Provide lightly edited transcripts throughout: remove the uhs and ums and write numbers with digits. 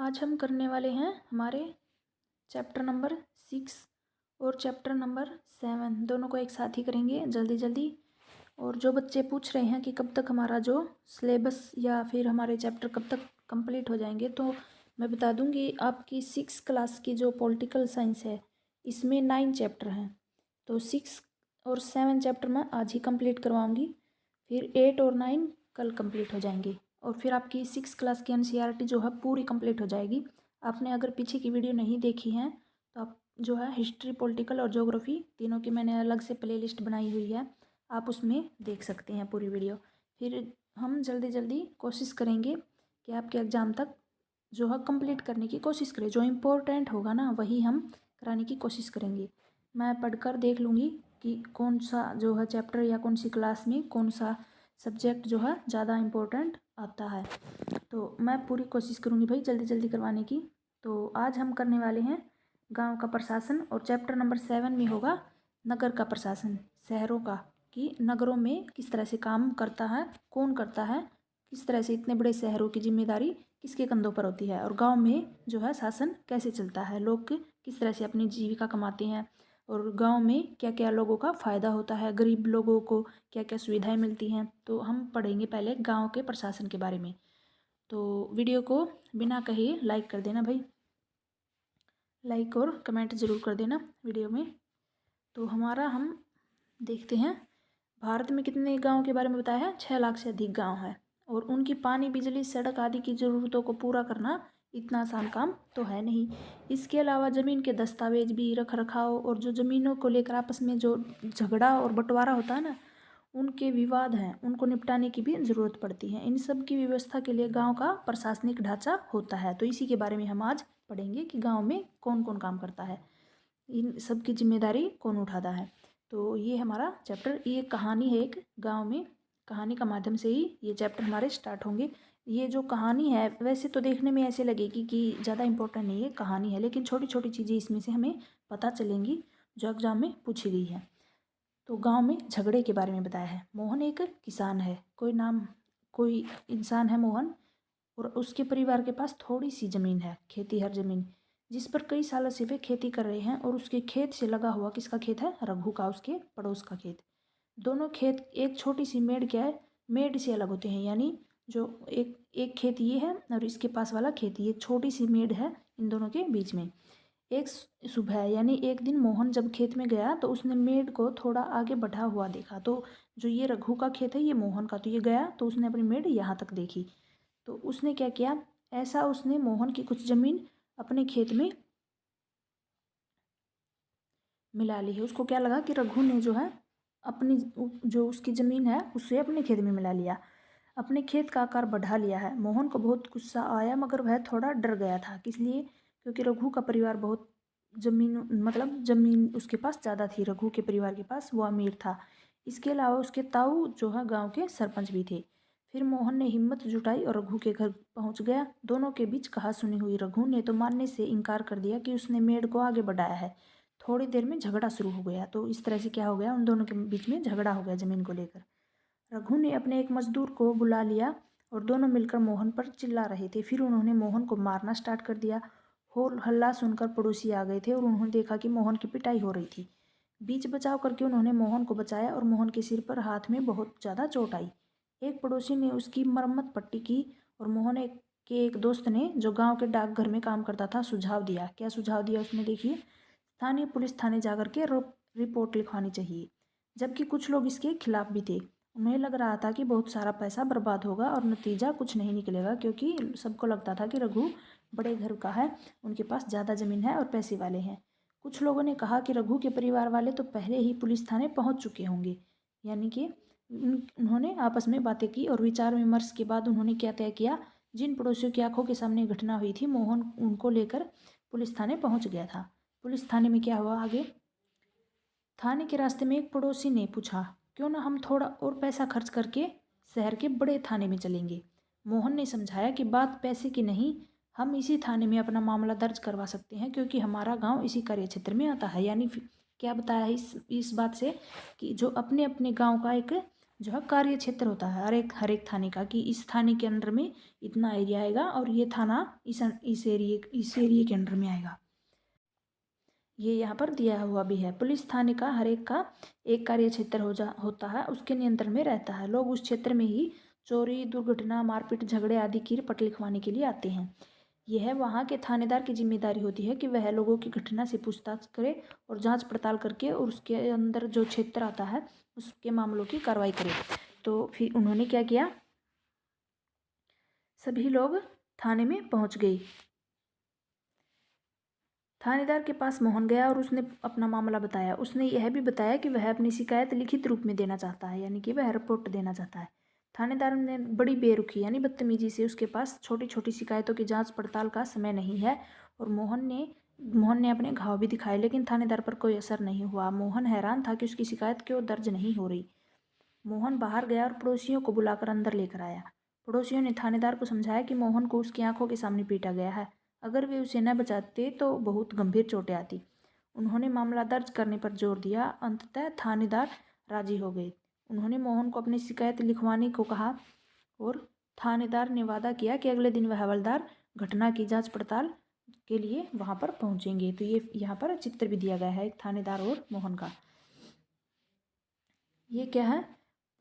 आज हम करने वाले हैं हमारे चैप्टर नंबर 6 और चैप्टर नंबर 7 दोनों को एक साथ ही करेंगे जल्दी जल्दी। और जो बच्चे पूछ रहे हैं कि कब तक हमारा जो सिलेबस या फिर हमारे चैप्टर कब तक कंप्लीट हो जाएंगे, तो मैं बता दूंगी आपकी 6 क्लास की जो पॉलिटिकल साइंस है इसमें 9 चैप्टर हैं। तो 6 और 7 चैप्टर मैं आज ही कंप्लीट करवाऊँगी, फिर 8 और 9 कल कंप्लीट हो जाएंगे और फिर आपकी 6 क्लास की एनसीईआरटी जो है पूरी कंप्लीट हो जाएगी। आपने अगर पीछे की वीडियो नहीं देखी है तो आप जो है हिस्ट्री, पॉलिटिकल और ज्योग्राफी तीनों की मैंने अलग से प्लेलिस्ट बनाई हुई है, आप उसमें देख सकते हैं पूरी वीडियो। फिर हम जल्दी जल्दी कोशिश करेंगे कि आपके एग्ज़ाम तक जो है कंप्लीट करने की कोशिश करें। जो इम्पोर्टेंट होगा ना वही हम कराने की कोशिश करेंगे। मैं पढ़कर देख लूँगी कि कौन सा जो है चैप्टर या कौन सी क्लास में कौन सा सब्जेक्ट जो है ज़्यादा इम्पोर्टेंट आता है, तो मैं पूरी कोशिश करूँगी भाई जल्दी जल्दी करवाने की। तो आज हम करने वाले हैं गांव का प्रशासन और चैप्टर नंबर 7 में होगा नगर का प्रशासन, शहरों का, कि नगरों में किस तरह से काम करता है, कौन करता है, किस तरह से इतने बड़े शहरों की जिम्मेदारी किसके कंधों पर होती है और गांव में जो है शासन कैसे चलता है, लोग किस तरह से अपनी जीविका कमाते हैं और गांव में क्या क्या लोगों का फ़ायदा होता है, गरीब लोगों को क्या क्या सुविधाएं मिलती हैं। तो हम पढ़ेंगे पहले गांव के प्रशासन के बारे में। तो वीडियो को बिना कहे लाइक कर देना भाई, लाइक और कमेंट ज़रूर कर देना वीडियो में। तो हम देखते हैं भारत में कितने गांव के बारे में बताया है। 6 लाख से अधिक गांव है और उनकी पानी, बिजली, सड़क आदि की ज़रूरतों को पूरा करना इतना आसान काम तो है नहीं। इसके अलावा ज़मीन के दस्तावेज भी, रख रखाव और जो ज़मीनों को लेकर आपस में जो झगड़ा और बंटवारा होता है ना, उनके विवाद हैं, उनको निपटाने की भी ज़रूरत पड़ती है। इन सब की व्यवस्था के लिए गांव का प्रशासनिक ढांचा होता है। तो इसी के बारे में हम आज पढ़ेंगे कि गांव में कौन कौन काम करता है, इन सब की जिम्मेदारी कौन उठाता है। तो ये हमारा चैप्टर, ये कहानी है एक गांव में, कहानी का माध्यम से ही ये चैप्टर हमारे स्टार्ट होंगे। ये जो कहानी है वैसे तो देखने में ऐसे लगेगी कि ज़्यादा इम्पोर्टेंट नहीं है कहानी है, लेकिन छोटी छोटी चीज़ें इसमें से हमें पता चलेंगी जो एग्जाम में पूछी गई है। तो गांव में झगड़े के बारे में बताया है। मोहन एक किसान है, कोई इंसान है मोहन, और उसके परिवार के पास थोड़ी सी ज़मीन है, खेती हर ज़मीन, जिस पर कई सालों से वे खेती कर रहे हैं। और उसके खेत से लगा हुआ, किसका खेत है, रघु का, उसके पड़ोस का खेत। दोनों खेत एक छोटी सी मेड़, क्या है, मेड़ से अलग होते हैं, यानी जो एक एक खेत ये है और इसके पास वाला खेत, ये छोटी सी मेड़ है इन दोनों के बीच में। एक सुबह यानी एक दिन मोहन जब खेत में गया तो उसने मेड़ को थोड़ा आगे बढ़ा हुआ देखा। तो जो ये रघु का खेत है ये मोहन का, तो ये गया तो उसने अपनी मेड़ यहाँ तक देखी। तो उसने क्या किया, ऐसा उसने मोहन की कुछ ज़मीन अपने खेत में मिला ली है। उसको क्या लगा कि रघु ने जो है अपनी जो उसकी ज़मीन है उसे अपने खेत में मिला लिया, अपने खेत का आकार बढ़ा लिया है। मोहन को बहुत गुस्सा आया, मगर वह थोड़ा डर गया था। किस लिए, क्योंकि रघु का परिवार बहुत ज़मीन उसके पास ज़्यादा थी, रघु के परिवार के पास, वो अमीर था। इसके अलावा उसके ताऊ जो है गांव के सरपंच भी थे। फिर मोहन ने हिम्मत जुटाई और रघु के घर पहुंच गया। दोनों के बीच कहा सुनी हुई। रघु ने तो मानने से इनकार कर दिया कि उसने मेड़ को आगे बढ़ाया है। थोड़ी देर में झगड़ा शुरू हो गया। तो इस तरह से क्या हो गया, उन दोनों के बीच में झगड़ा हो गया ज़मीन को लेकर। रघु ने अपने एक मजदूर को बुला लिया और दोनों मिलकर मोहन पर चिल्ला रहे थे। फिर उन्होंने मोहन को मारना स्टार्ट कर दिया। हो हल्ला सुनकर पड़ोसी आ गए थे और उन्होंने देखा कि मोहन की पिटाई हो रही थी। बीच बचाव करके उन्होंने मोहन को बचाया और मोहन के सिर पर, हाथ में बहुत ज़्यादा चोट आई। एक पड़ोसी ने उसकी मरम्मत पट्टी की और मोहन के एक दोस्त ने, जो गांव के डाकघर में काम करता था, सुझाव दिया। क्या सुझाव दिया उसने, देखिए, स्थानीय पुलिस थाने जाकर के रिपोर्ट लिखवानी चाहिए। जबकि कुछ लोग इसके खिलाफ भी थे। उन्हें लग रहा था कि बहुत सारा पैसा बर्बाद होगा और नतीजा कुछ नहीं निकलेगा, क्योंकि सबको लगता था कि रघु बड़े घर का है, उनके पास ज़्यादा ज़मीन है और पैसे वाले हैं। कुछ लोगों ने कहा कि रघु के परिवार वाले तो पहले ही पुलिस थाने पहुंच चुके होंगे। यानी कि उन्होंने आपस में बातें की और विचार विमर्श के बाद उन्होंने क्या तय किया, जिन पड़ोसियों की आंखों के सामने घटना हुई थी, मोहन उनको लेकर पुलिस थाने पहुंच गया था। पुलिस थाने में क्या हुआ आगे, थाने के रास्ते में एक पड़ोसी ने पूछा, क्यों ना हम थोड़ा और पैसा खर्च करके शहर के बड़े थाने में चलेंगे। मोहन ने समझाया कि बात पैसे की नहीं, हम इसी थाने में अपना मामला दर्ज करवा सकते हैं, क्योंकि हमारा गांव इसी कार्य क्षेत्र में आता है। यानी क्या बताया है इस बात से, कि जो अपने अपने गांव का एक जो है कार्य क्षेत्र होता है हर एक थाने का, कि इस थाने के अंडर में इतना एरिया आएगा और ये थाना इस एरिया के अंडर में आएगा। ये यहाँ पर दिया हुआ भी है। पुलिस थाने का हर एक का एक कार्य क्षेत्र होता है, उसके नियंत्रण में रहता है। लोग उस क्षेत्र में ही चोरी, दुर्घटना, मारपीट, झगड़े आदि की रिपोर्ट लिखवाने के लिए आते हैं। यह वहाँ के थानेदार की जिम्मेदारी होती है कि वह लोगों की घटना से पूछताछ करे और जांच पड़ताल करके और उसके अंदर जो क्षेत्र आता है उसके मामलों की कार्रवाई करे। तो फिर उन्होंने क्या किया, सभी लोग थाने में पहुँच गए। थानेदार के पास मोहन गया और उसने अपना मामला बताया। उसने यह भी बताया कि वह अपनी शिकायत लिखित रूप में देना चाहता है, यानी कि वह रिपोर्ट देना चाहता है। थानेदार ने बड़ी बेरुखी यानी बदतमीजी से, उसके पास छोटी छोटी शिकायतों की जांच पड़ताल का समय नहीं है, और मोहन ने अपने घाव भी दिखाए, लेकिन थानेदार पर कोई असर नहीं हुआ। मोहन हैरान था कि उसकी शिकायत क्यों दर्ज नहीं हो रही। मोहन बाहर गया और पड़ोसियों को बुलाकर अंदर लेकर आया। पड़ोसियों ने थानेदार को समझाया कि मोहन को उसकी आंखों के सामने पीटा गया है, अगर वे उसे न बचाते तो बहुत गंभीर चोटें आती। उन्होंने मामला दर्ज करने पर जोर दिया। अंततः थानेदार राजी हो गए। उन्होंने मोहन को अपनी शिकायत लिखवाने को कहा और थानेदार ने वादा किया कि अगले दिन वह हवलदार घटना की जांच पड़ताल के लिए वहां पर पहुंचेंगे। तो ये यहाँ पर चित्र भी दिया गया है एक थानेदार और मोहन का। ये क्या है,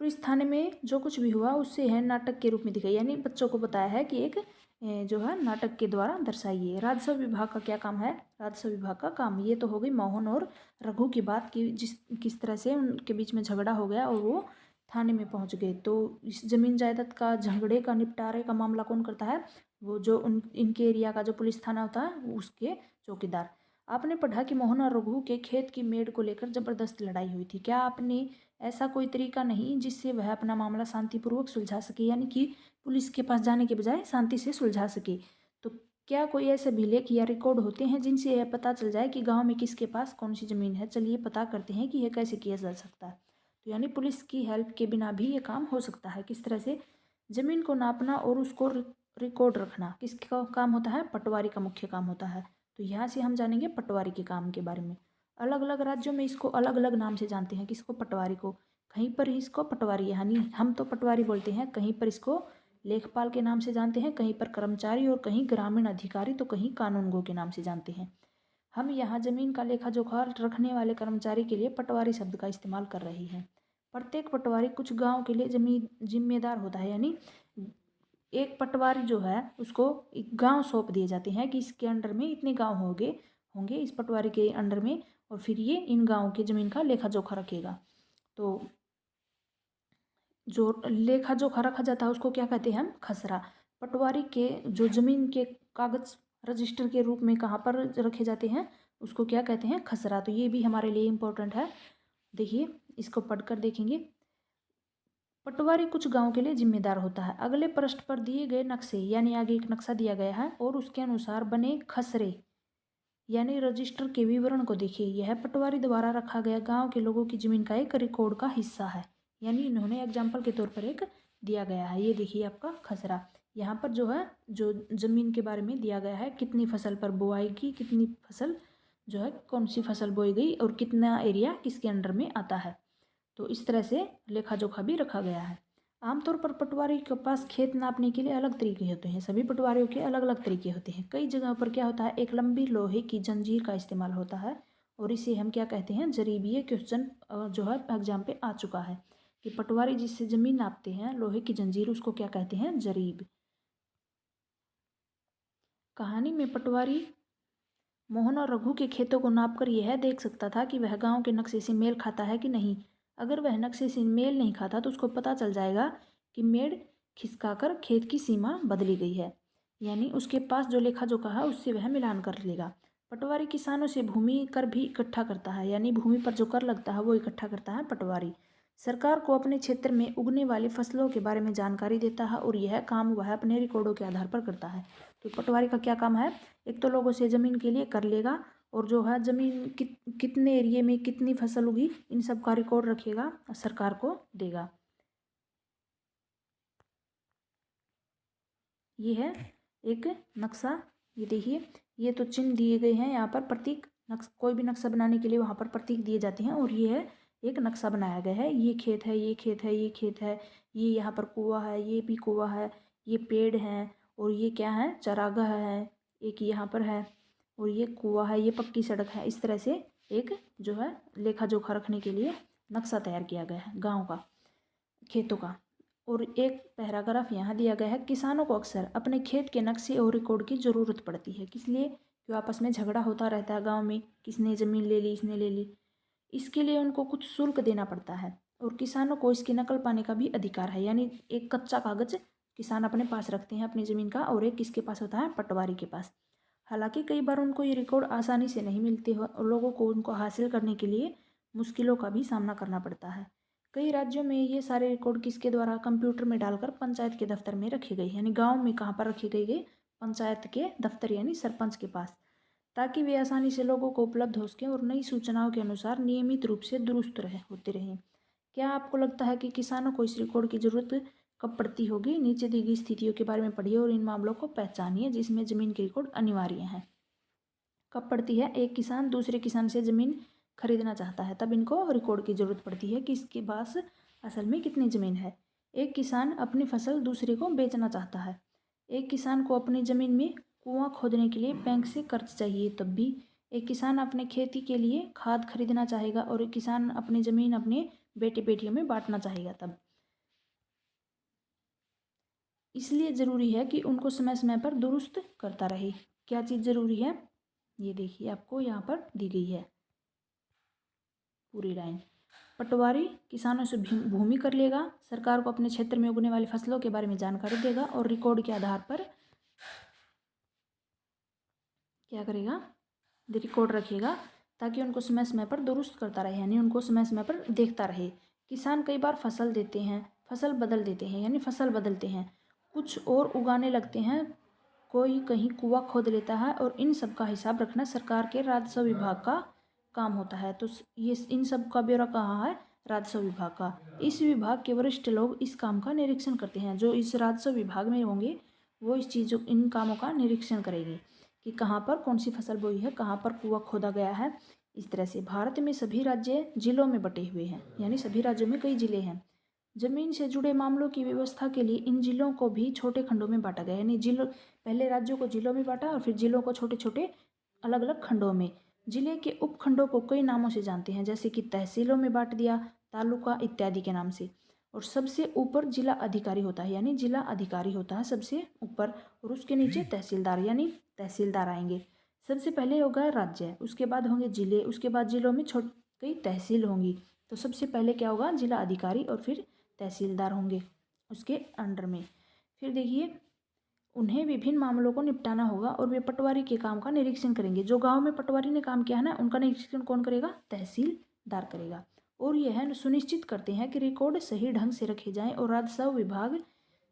पुलिस थाने में जो कुछ भी हुआ उससे है नाटक के रूप में दिखाई, यानी बच्चों को बताया है कि एक जो है नाटक के द्वारा दर्शाइए। राजस्व विभाग का क्या काम है, राजस्व विभाग का काम, ये तो हो गई मोहन और रघु की बात की, किस तरह से उनके बीच में झगड़ा हो गया और वो थाने में पहुंच गए। तो इस जमीन जायदाद का झगड़े का निपटारे का मामला कौन करता है, वो जो इनके एरिया का जो पुलिस थाना होता है उसके चौकीदार। आपने पढ़ा कि मोहन और रघु के खेत की मेड़ को लेकर जबरदस्त लड़ाई हुई थी। क्या आपने ऐसा कोई तरीका नहीं जिससे वह अपना मामला शांतिपूर्वक सुलझा सके, यानी कि पुलिस के पास जाने के बजाय शांति से सुलझा सके। तो क्या कोई ऐसे अभिलेख या रिकॉर्ड होते हैं जिनसे यह पता चल जाए कि गांव में किसके पास कौन सी ज़मीन है। चलिए पता करते हैं कि यह कैसे किया जा सकता है। तो यानी पुलिस की हेल्प के बिना भी ये काम हो सकता है। किस तरह से, ज़मीन को नापना और उसको रिकॉर्ड रखना किसका काम होता है, पटवारी का मुख्य काम होता है। तो यहाँ से हम जानेंगे पटवारी के काम के बारे में। अलग अलग राज्यों में इसको अलग अलग नाम से जानते हैं, किसको, पटवारी को। कहीं पर इसको पटवारी यानी हम तो पटवारी बोलते हैं, कहीं पर इसको लेखपाल के नाम से जानते हैं, कहीं पर कर्मचारी, और कहीं ग्रामीण अधिकारी, तो कहीं कानूनगो के नाम से जानते हैं। हम यहाँ जमीन का लेखा जोखा रखने वाले कर्मचारी के लिए पटवारी शब्द का इस्तेमाल कर रहे हैं। प्रत्येक पटवारी कुछ गांव के लिए जमीन जिम्मेदार होता है, यानी एक पटवारी जो है उसको एक गांव सौंप दिए जाते हैं कि इसके अंडर में इतने गांव होंगे इस पटवारी के अंडर में, और फिर ये इन गाँव की ज़मीन का लेखा जोखा रखेगा। तो जो लेखा जोखा रखा जाता है उसको क्या कहते हैं हम, खसरा। पटवारी के जो ज़मीन के कागज रजिस्टर के रूप में कहाँ पर रखे जाते हैं उसको क्या कहते हैं, खसरा। तो ये भी हमारे लिए इम्पोर्टेंट है। देखिए इसको पढ़कर देखेंगे। पटवारी कुछ गांव के लिए जिम्मेदार होता है। अगले पृष्ठ पर दिए गए नक्शे, यानी आगे एक नक्शा दिया गया है और उसके अनुसार बने खसरे यानी रजिस्टर के विवरण को देखिए। यह पटवारी द्वारा रखा गया गांव के लोगों की जमीन का एक रिकॉर्ड का हिस्सा है, यानी इन्होंने एग्जाम्पल के तौर पर एक दिया गया है। ये देखिए आपका खसरा, यहाँ पर जो है जो जमीन के बारे में दिया गया है, कितनी फसल पर बुआई की, कितनी फसल जो है कौन सी फसल बोई गई और कितना एरिया किसके अंडर में आता है। तो इस तरह से लेखा जोखा भी रखा गया है। आमतौर पर पटवारी के पास खेत नापने के लिए अलग तरीके होते हैं। सभी पटवारियों के अलग अलग तरीके होते हैं। कई जगहों पर क्या होता है, एक लंबी लोहे की जंजीर का इस्तेमाल होता है और इसे हम क्या कहते हैं, जरीब। ये क्वेश्चन जो है एग्जाम पे आ चुका है कि पटवारी जिससे ज़मीन नापते हैं लोहे की जंजीर, उसको क्या कहते हैं, जरीब। कहानी में पटवारी मोहन और रघु के खेतों को नापकर यह देख सकता था कि वह गांव के नक्शे से मेल खाता है कि नहीं। अगर वह नक्शे से मेल नहीं खाता तो उसको पता चल जाएगा कि मेड़ खिसकाकर खेत की सीमा बदली गई है, यानी उसके पास जो लेखा जोखा है उससे वह मिलान कर लेगा। पटवारी किसानों से भूमि कर भी इकट्ठा करता है, यानी भूमि पर जो कर लगता है वो इकट्ठा करता है पटवारी। सरकार को अपने क्षेत्र में उगने वाली फसलों के बारे में जानकारी देता है और यह काम वह अपने रिकॉर्डों के आधार पर करता है। तो पटवारी का क्या काम है, एक तो लोगों से ज़मीन के लिए कर लेगा, और जो है ज़मीन कितने एरिए में कितनी फसल उगी इन सब का रिकॉर्ड रखेगा और सरकार को देगा। ये है एक नक्शा। ये देखिए, ये तो चिन्ह दिए गए हैं यहाँ पर, प्रतीक। कोई भी नक्शा बनाने के लिए वहाँ पर प्रतीक दिए जाते हैं, और ये है एक नक्शा बनाया गया है, ये खेत है, ये खेत है, ये खेत है, ये यहाँ पर कुआं है, ये भी कुआं है, ये पेड़ है, और ये क्या है, चरागाह है, एक यहाँ पर है, और ये कुआं है, ये पक्की सड़क है। इस तरह से एक जो है लेखा जोखा रखने के लिए नक्शा तैयार किया गया है गाँव का, खेतों का। और एक पैराग्राफ यहाँ दिया गया है, किसानों को अक्सर अपने खेत के नक्शे और रिकॉर्ड की ज़रूरत पड़ती है। किस लिए? क्यों आपस में झगड़ा होता रहता है गांव में, किसने ज़मीन ले ली, इसने ले ली। इसके लिए उनको कुछ शुल्क देना पड़ता है और किसानों को इसकी नकल पाने का भी अधिकार है। यानी एक कच्चा कागज किसान अपने पास रखते हैं अपनी ज़मीन का, और एक किसके पास होता है, पटवारी के पास। हालांकि कई बार उनको ये रिकॉर्ड आसानी से नहीं मिलते हो और लोगों को उनको हासिल करने के लिए मुश्किलों का भी सामना करना पड़ता है। कई राज्यों में ये सारे रिकॉर्ड किसके द्वारा, कंप्यूटर में डालकर पंचायत के दफ्तर में रखे गए। यानी गांव में कहाँ पर रखे गए? पंचायत के दफ्तर यानी सरपंच के पास, ताकि वे आसानी से लोगों को उपलब्ध हो सकें और नई सूचनाओं के अनुसार नियमित रूप से दुरुस्त होते रहें। क्या आपको लगता है कि किसानों को इस रिकॉर्ड की जरूरत कब पड़ती होगी? नीचे दी गई स्थितियों के बारे में पढ़िए और इन मामलों को पहचानिए जिसमें जमीन की रिकॉर्ड अनिवार्य है। कब पड़ती है? एक किसान दूसरे किसान से ज़मीन खरीदना चाहता है, तब इनको रिकॉर्ड की ज़रूरत पड़ती है कि इसके पास असल में कितनी ज़मीन है। एक किसान अपनी फसल दूसरे को बेचना चाहता है। एक किसान को अपनी ज़मीन में कुआं खोदने के लिए बैंक से कर्ज चाहिए, तब भी। एक किसान अपने खेती के लिए खाद खरीदना चाहेगा और एक किसान अपनी ज़मीन अपने बेटे बेटियों में बांटना चाहेगा, तब। इसलिए ज़रूरी है कि उनको समय समय पर दुरुस्त करता रहे। क्या चीज़ ज़रूरी है? ये देखिए, आपको यहाँ पर दी गई है पूरी लाइन। पटवारी किसानों से भूमि कर लेगा, सरकार को अपने क्षेत्र में उगने वाली फसलों के बारे में जानकारी देगा और रिकॉर्ड के आधार पर क्या करेगा? रिकॉर्ड रखेगा, ताकि उनको समय समय पर दुरुस्त करता रहे, यानी उनको समय समय पर देखता रहे। किसान कई बार फसल देते हैं, फसल बदल देते हैं, यानी फसल बदलते हैं, कुछ और उगाने लगते हैं, कोई कहीं कुआं खोद लेता है, और इन सब का हिसाब रखना सरकार के राजस्व विभाग का काम होता है। तो ये इन सब का ब्यौरा कहाँ है? राजस्व विभाग का। इस विभाग के वरिष्ठ लोग इस काम का निरीक्षण करते हैं। जो इस राजस्व विभाग में होंगे वो इस चीज़ों इन कामों का निरीक्षण करेंगे कि कहाँ पर कौन सी फसल बोई है, कहाँ पर कुआं खोदा गया है। इस तरह से भारत में सभी राज्य जिलों में बटे हुए हैं, यानी सभी राज्यों में कई जिले हैं। जमीन से जुड़े मामलों की व्यवस्था के लिए इन जिलों को भी छोटे खंडों में बांटा गया, यानी जिलों, पहले राज्यों को जिलों में बांटा और फिर जिलों को छोटे छोटे अलग अलग खंडों में। जिले के उपखंडों को कई नामों से जानते हैं, जैसे कि तहसीलों में बांट दिया, तालुका इत्यादि के नाम से। और सबसे ऊपर जिला अधिकारी होता है, यानी जिला अधिकारी होता है सबसे ऊपर, और उसके नीचे तहसीलदार, यानी तहसीलदार आएंगे। सबसे पहले होगा राज्य, उसके बाद होंगे जिले, उसके बाद जिलों में कई तहसील होंगी। तो सबसे पहले क्या होगा? जिला अधिकारी, और फिर तहसीलदार होंगे उसके अंडर में। फिर देखिए, उन्हें विभिन्न मामलों को निपटाना होगा और वे पटवारी के काम का निरीक्षण करेंगे। जो गांव में पटवारी ने काम किया है ना, उनका निरीक्षण कौन करेगा? तहसीलदार करेगा। और यह सुनिश्चित करते हैं कि रिकॉर्ड सही ढंग से रखे जाएं और राजस्व विभाग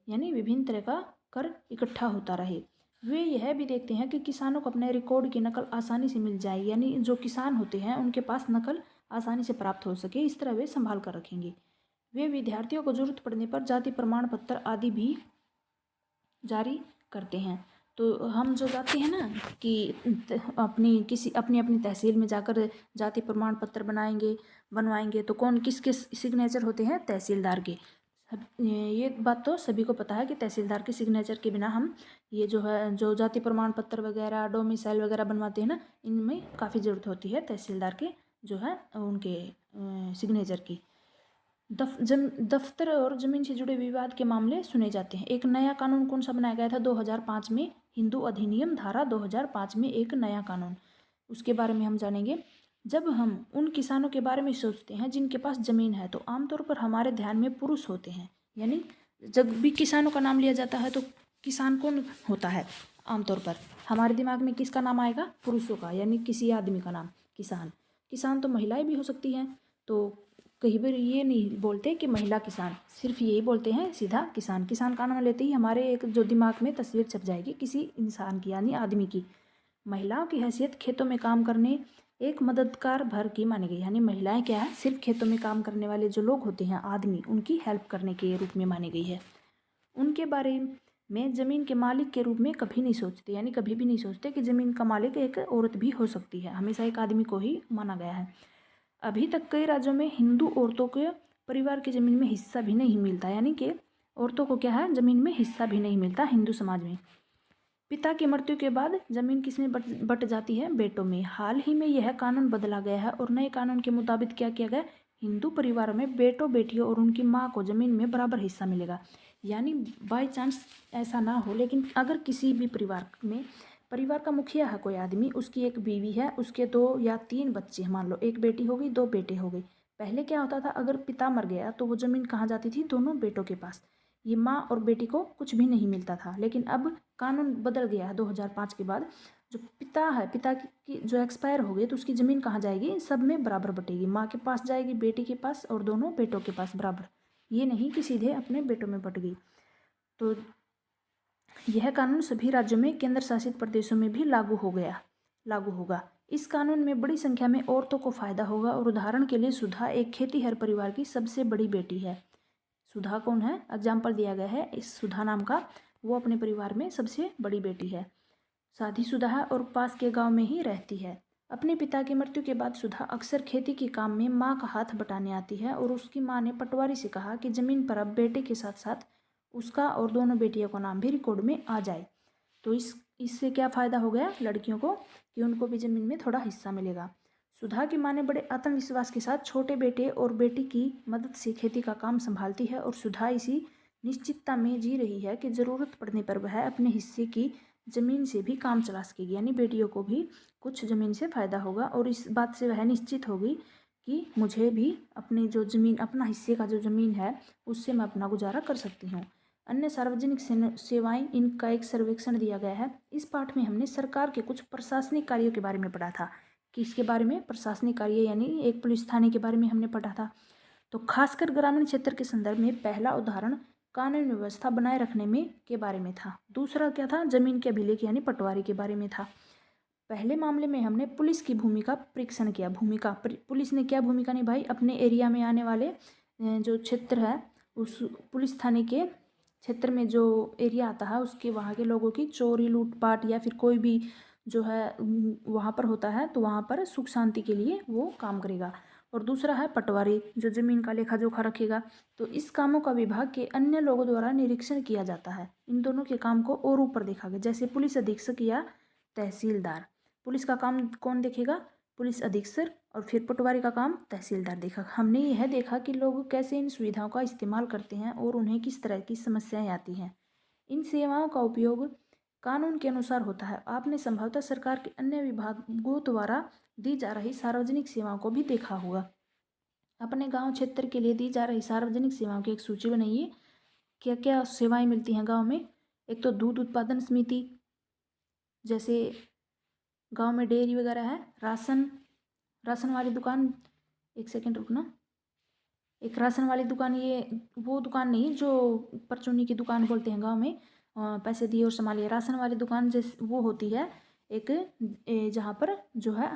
यानी विभिन्न तरह का कर इकट्ठा होता रहे। वे यह भी देखते हैं कि किसानों को अपने रिकॉर्ड की नकल आसानी से मिल जाए, यानी जो किसान होते हैं उनके पास नकल आसानी से प्राप्त हो सके, इस तरह वे संभाल कर रखेंगे। वे विद्यार्थियों को जरूरत पड़ने पर जाति प्रमाण पत्र आदि भी जारी करते हैं। तो हम जो जाते हैं ना कि अपनी अपनी तहसील में जाकर जाति प्रमाण पत्र बनवाएंगे, तो कौन किसके सिग्नेचर होते हैं? तहसीलदार के। ये बात तो सभी को पता है कि तहसीलदार के सिग्नेचर के बिना हम ये जो है जो जाति प्रमाण पत्र वगैरह, डोमिसाइल वगैरह बनवाते हैं ना, इनमें काफ़ी ज़रूरत होती है तहसीलदार के जो है उनके सिग्नेचर की। दफ्तर और ज़मीन से जुड़े विवाद के मामले सुने जाते हैं। एक नया कानून कौन सा बनाया गया था? 2005 में हिंदू अधिनियम धारा 2005 में एक नया कानून, उसके बारे में हम जानेंगे। जब हम उन किसानों के बारे में सोचते हैं जिनके पास ज़मीन है, तो आमतौर पर हमारे ध्यान में पुरुष होते हैं। यानी जब भी किसानों का नाम लिया जाता है तो किसान कौन होता है? आमतौर पर हमारे दिमाग में किसका नाम आएगा? पुरुषों का, यानी किसी आदमी का नाम किसान। किसान तो महिलाएं भी हो सकती हैं, तो कई बार ये नहीं बोलते कि महिला किसान, सिर्फ यही बोलते हैं सीधा किसान। किसान का नाम लेते ही हमारे एक जो दिमाग में तस्वीर छप जाएगी किसी इंसान की, यानी आदमी की। महिलाओं की हैसियत खेतों में काम करने एक मददगार भर की मानी गई, यानी महिलाएं क्या है? सिर्फ खेतों में काम करने वाले जो लोग होते हैं आदमी, उनकी हेल्प करने के रूप में मानी गई है। उनके बारे में ज़मीन के मालिक के रूप में कभी नहीं सोचते, यानी कभी भी नहीं सोचते कि ज़मीन का मालिक एक औरत भी हो सकती है, हमेशा एक आदमी को ही माना गया है। अभी तक कई राज्यों में हिंदू औरतों के परिवार की ज़मीन में हिस्सा भी नहीं मिलता, यानी कि औरतों को क्या है, ज़मीन में हिस्सा भी नहीं मिलता हिंदू समाज में। पिता की मृत्यु के बाद ज़मीन किसमें बट जाती है, बेटों में। हाल ही में यह कानून बदला गया है और नए कानून के मुताबिक क्या किया गया, हिंदू परिवारों में बेटों बेटियों और उनकी माँ को ज़मीन में बराबर हिस्सा मिलेगा। यानी बाई चांस ऐसा ना हो, लेकिन अगर किसी भी परिवार में, परिवार का मुखिया है कोई आदमी, उसकी एक बीवी है, उसके 2 या 3 बच्चे हैं, मान लो एक बेटी हो गई 2 बेटे हो गए। पहले क्या होता था, अगर पिता मर गया तो वो ज़मीन कहाँ जाती थी, दोनों बेटों के पास। ये माँ और बेटी को कुछ भी नहीं मिलता था। लेकिन अब कानून बदल गया है 2005 के बाद। जो पिता है, पिता की जो एक्सपायर हो गई तो उसकी ज़मीन कहाँ जाएगी, सब में बराबर बटेगी। माँ के पास जाएगी, बेटी के पास और दोनों बेटों के पास बराबर। ये नहीं कि सीधे अपने बेटों में बट गई। तो यह कानून सभी राज्यों में, केंद्र शासित प्रदेशों में भी लागू होगा। इस कानून में बड़ी संख्या में औरतों को फायदा होगा। और उदाहरण के लिए सुधा एक खेतीहर परिवार की सबसे बड़ी बेटी है। सुधा कौन है, एग्जाम्पल दिया गया है इस सुधा नाम का, वो अपने परिवार में सबसे बड़ी बेटी है, शादीशुदा है और पास के गांव में ही रहती है। अपने पिता की मृत्यु के बाद सुधा अक्सर खेती के काम में माँ का हाथ बटाने आती है और उसकी माँ ने पटवारी से कहा कि जमीन पर अब बेटे के साथ साथ उसका और दोनों बेटियों का नाम भी रिकॉर्ड में आ जाए। तो इससे क्या फ़ायदा हो गया लड़कियों को, कि उनको भी ज़मीन में थोड़ा हिस्सा मिलेगा। सुधा की माँ ने बड़े आत्मविश्वास के साथ छोटे बेटे और बेटी की मदद से खेती का काम संभालती है और सुधा इसी निश्चितता में जी रही है कि ज़रूरत पड़ने पर वह अपने हिस्से की ज़मीन से भी काम चला सकेगी। यानी बेटियों को भी कुछ ज़मीन से फ़ायदा होगा और इस बात से वह निश्चित होगी कि मुझे भी अपनी जो ज़मीन, अपना हिस्से का जो ज़मीन है उससे मैं अपना गुजारा कर सकती हूँ। अन्य सार्वजनिक सेवाएं, इनका एक सर्वेक्षण दिया गया है। इस पाठ में हमने सरकार के कुछ प्रशासनिक कार्यों के बारे में पढ़ा था। कि इसके बारे में, प्रशासनिक कार्य यानी एक पुलिस थाने के बारे में हमने पढ़ा था। तो खासकर ग्रामीण क्षेत्र के संदर्भ में पहला उदाहरण कानून व्यवस्था बनाए रखने में के बारे में था। दूसरा क्या था, जमीन के अभिलेख यानी पटवारी के बारे में था। पहले मामले में हमने पुलिस की भूमिका परीक्षण किया। पुलिस ने क्या भूमिका निभाई, अपने एरिया में आने वाले जो क्षेत्र है, उस पुलिस थाने के क्षेत्र में जो एरिया आता है उसके वहाँ के लोगों की चोरी लूटपाट या फिर कोई भी जो है वहाँ पर होता है, तो वहाँ पर सुख शांति के लिए वो काम करेगा। और दूसरा है पटवारी, जो जमीन का लेखा जोखा रखेगा। तो इस कामों का विभाग के अन्य लोगों द्वारा निरीक्षण किया जाता है। इन दोनों के काम को और ऊपर देखा गया, जैसे पुलिस अधीक्षक या तहसीलदार। पुलिस का काम कौन देखेगा, पुलिस अधीक्षक, और फिर पटवारी का काम तहसीलदार देखा। हमने यह देखा कि लोग कैसे इन सुविधाओं का इस्तेमाल करते हैं और उन्हें किस तरह की समस्याएं आती हैं। इन सेवाओं का उपयोग कानून के अनुसार होता है। आपने संभवतः सरकार के अन्य विभागों द्वारा दी जा रही सार्वजनिक सेवाओं को भी देखा होगा। अपने गांव क्षेत्र के लिए दी जा रही सार्वजनिक सेवाओं की एक सूची बनाइए। क्या क्या सेवाएं मिलती हैं गांव में। एक तो दूध उत्पादन समिति, जैसे गांव में डेयरी वगैरह है। राशन वाली दुकान, एक सेकंड रुकना, एक राशन वाली दुकान, ये वो दुकान नहीं जो परचूनी की दुकान बोलते हैं गांव में, पैसे दिए और संभालिए। राशन वाली दुकान जैसे वो होती है एक, जहाँ पर जो है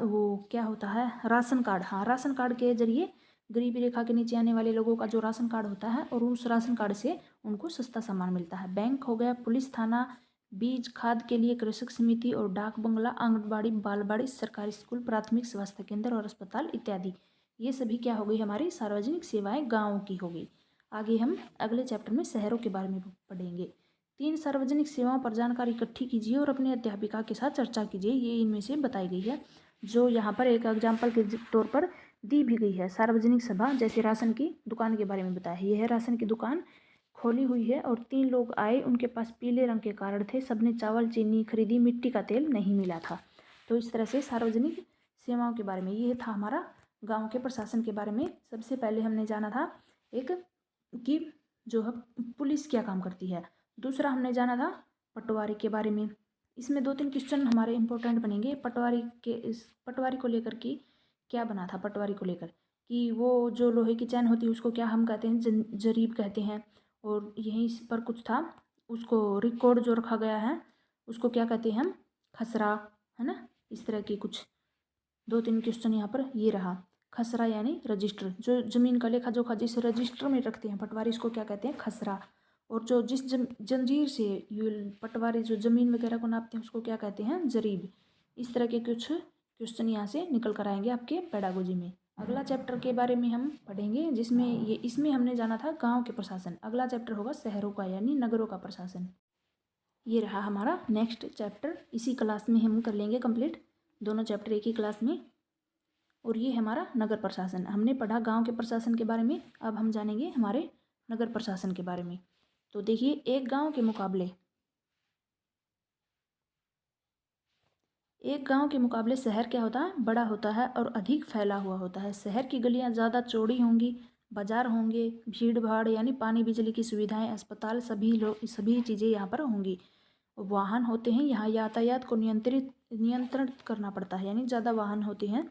वो क्या होता है, राशन कार्ड। हाँ, राशन कार्ड के जरिए गरीबी रेखा के नीचे आने वाले लोगों का जो राशन कार्ड होता है और उस राशन कार्ड से उनको सस्ता सामान मिलता है। बैंक हो गया, पुलिस थाना, बीज खाद के लिए कृषक समिति और डाक बंगला, आंगनबाड़ी, बालवाड़ी, सरकारी स्कूल, प्राथमिक स्वास्थ्य केंद्र और अस्पताल इत्यादि। ये सभी क्या हो गई, हमारी सार्वजनिक सेवाएं गाँव की हो गई। आगे हम अगले चैप्टर में शहरों के बारे में पढ़ेंगे। 3 सार्वजनिक सेवाओं पर जानकारी इकट्ठी कीजिए और अपने अध्यापिका के साथ चर्चा कीजिए। ये इनमें से बताई गई है, जो यहाँ पर एक एग्जाम्पल के तौर पर दी भी गई है। सार्वजनिक सभा, जैसे राशन की दुकान के बारे में बताया है। यह है राशन की दुकान खोली हुई है और 3 लोग आए, उनके पास पीले रंग के कार्ड थे, सबने चावल चीनी खरीदी, मिट्टी का तेल नहीं मिला था। तो इस तरह से सार्वजनिक सेवाओं के बारे में ये था हमारा गांव के प्रशासन के बारे में। सबसे पहले हमने जाना था एक कि जो है पुलिस क्या काम करती है। दूसरा हमने जाना था पटवारी के बारे में। इसमें 2-3 क्वेश्चन हमारे इंपॉर्टेंट बनेंगे। पटवारी को लेकर कि क्या बना था, पटवारी को लेकर कि वो जो लोहे की चैन होती है उसको क्या हम कहते हैं, जरीब कहते हैं। और यहीं पर कुछ था, उसको रिकॉर्ड जो रखा गया है उसको क्या कहते हैं हम, खसरा, है ना। इस तरह की कुछ 2-3 क्वेश्चन यहाँ पर ये रहा। खसरा यानी रजिस्टर, जो जमीन का लेखा जोखा जिस रजिस्टर में रखते हैं पटवारी, इसको क्या कहते हैं, खसरा। और जो जिस जंजीर से ये पटवारी जो जमीन वगैरह को नापते हैं उसको क्या कहते हैं, जरीब। इस तरह के कुछ क्वेश्चन यहाँ से निकल कर आएंगे आपके पेडागोजी में। अगला चैप्टर के बारे में हम पढ़ेंगे जिसमें इसमें हमने जाना था गांव के प्रशासन। अगला चैप्टर होगा शहरों का यानी नगरों का प्रशासन। ये रहा हमारा नेक्स्ट चैप्टर। इसी क्लास में हम कर लेंगे कंप्लीट दोनों चैप्टर एक ही क्लास में। और ये हमारा नगर प्रशासन। हमने पढ़ा गांव के प्रशासन के बारे में, अब हम जानेंगे हमारे नगर प्रशासन के बारे में। तो देखिए, एक गांव के मुकाबले शहर क्या होता है, बड़ा होता है और अधिक फैला हुआ होता है। शहर की गलियां ज़्यादा चौड़ी होंगी, बाजार होंगे, भीड़ भाड़ यानी पानी बिजली की सुविधाएं, अस्पताल, सभी चीज़ें यहाँ पर होंगी। वाहन होते हैं, यहाँ यातायात को नियंत्रण करना पड़ता है, यानी ज़्यादा वाहन होते हैं।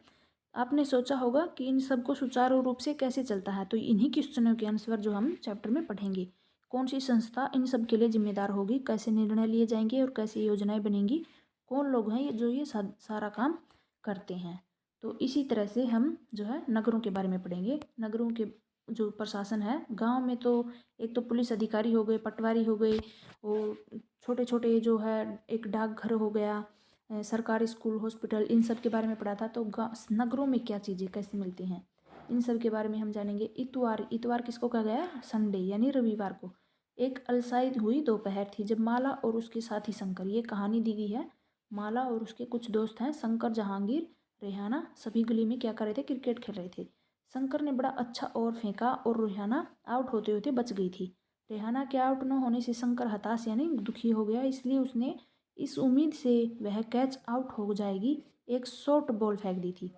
आपने सोचा होगा कि इन सबको सुचारू रूप से कैसे चलता है, तो इन्हीं क्वेश्चनों के आंसर जो हम चैप्टर में पढ़ेंगे। कौन सी संस्था इन सब के लिए जिम्मेदार होगी, कैसे निर्णय लिए जाएंगे और कैसे योजनाएं बनेंगी, कौन लोग हैं जो ये सारा काम करते हैं। तो इसी तरह से हम जो है नगरों के बारे में पढ़ेंगे। नगरों के जो प्रशासन है, गांव में तो एक तो पुलिस अधिकारी हो गए, पटवारी हो गए, और छोटे छोटे जो है एक डाकघर हो गया, सरकारी स्कूल, हॉस्पिटल, इन सब के बारे में पढ़ा था। तो नगरों में क्या चीज़ें कैसे मिलती हैं, इन सब के बारे में हम जानेंगे। इतवार किसको कहा गया, संडे यानी रविवार को। एक अलसाई हुई दोपहर थी जब माला और उसके साथी शंकर, ये कहानी दी गई है। माला और उसके कुछ दोस्त हैं, शंकर, जहांगीर, रेहाना, सभी गली में क्या कर रहे थे, क्रिकेट खेल रहे थे। शंकर ने बड़ा अच्छा ओवर फेंका और रेहाना आउट होते होते बच गई थी। रेहाना के आउट न होने से शंकर हताश यानी दुखी हो गया, इसलिए उसने इस उम्मीद से वह कैच आउट हो जाएगी एक शॉर्ट बॉल फेंक दी थी